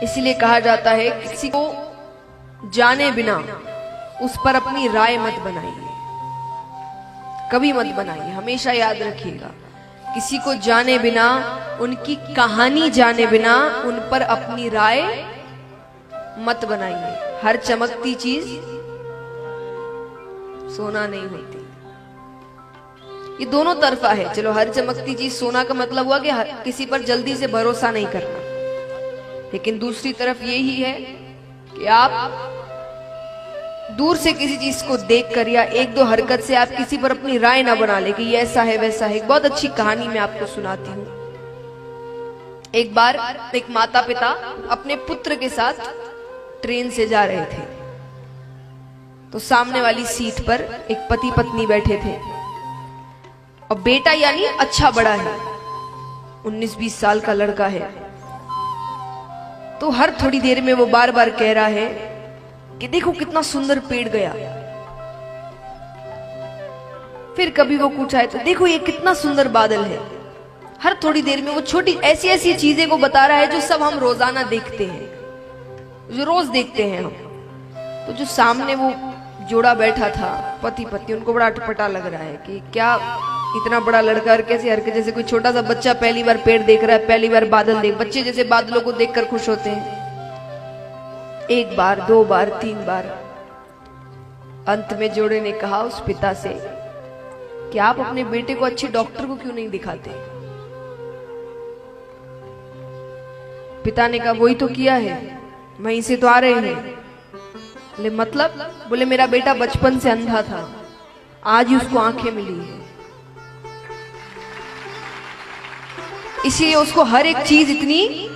इसीलिए कहा जाता है किसी को जाने बिना उस पर अपनी राय मत बनाइए, कभी मत बनाइए। हमेशा याद रखिएगा, किसी को जाने बिना, उनकी कहानी जाने बिना उन पर अपनी राय मत बनाइए। हर चमकती चीज सोना नहीं होती। ये दोनों तरफा है। चलो, हर चमकती चीज सोना का मतलब हुआ कि किसी पर जल्दी से भरोसा नहीं करना, लेकिन दूसरी तरफ यही है कि आप दूर से किसी चीज को देखकर या एक दो हरकत से आप किसी पर अपनी राय ना बना ले कि ये ऐसा है वैसा है। एक बहुत अच्छी कहानी मैं आपको सुनाती हूँ। एक बार एक माता पिता अपने पुत्र के साथ ट्रेन से जा रहे थे, तो सामने वाली सीट पर एक पति पत्नी बैठे थे और बेटा यानी अच्छा बड़ा है, 19-20 साल का लड़का है। तो हर थोड़ी देर में वो बार बार कह रहा है कि देखो कितना सुंदर पेड़ गया। फिर कभी वो कुछ आए तो देखो ये कितना सुंदर बादल है। हर थोड़ी देर में वो छोटी ऐसी ऐसी चीजें को बता रहा है जो सब हम रोजाना देखते हैं, जो रोज देखते हैं हम। तो जो सामने वो जोड़ा बैठा था, पति पत्नी, उनको बड़ा अटपटा लग रहा है कि क्या इतना बड़ा लड़का और कैसे हरकत, जैसे कोई छोटा सा बच्चा पहली बार पेड़ देख रहा है, पहली बार बादल देख। बच्चे जैसे बादलों को देखकर खुश होते हैं, एक बार, दो बार, 3 बार। अंत में जोड़े ने कहा उस पिता से कि आप अपने बेटे को अच्छे डॉक्टर को क्यों नहीं दिखाते। पिता ने कहा वही तो किया है, वहीं से तो आ रहे हैं। बोले मतलब? बोले मेरा बेटा बचपन से अंधा था, आज ही उसको आंखें मिली है, इसलिए उसको हर एक चीज इतनी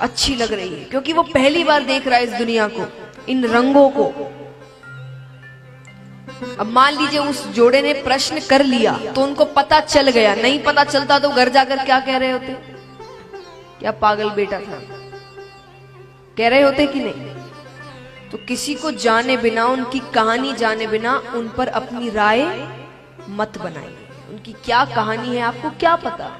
अच्छी लग रही है, क्योंकि वो पहली बार देख रहा है इस दुनिया को, इन रंगों को। अब मान लीजिए उस जोड़े ने प्रश्न कर लिया तो उनको पता चल गया, नहीं पता चलता तो घर जाकर क्या कह रहे होते? क्या पागल बेटा था, कह रहे होते कि नहीं? तो किसी को जाने बिना, उनकी कहानी जाने बिना उन पर अपनी राय मत बनाइए। उनकी क्या कहानी है आपको क्या पता?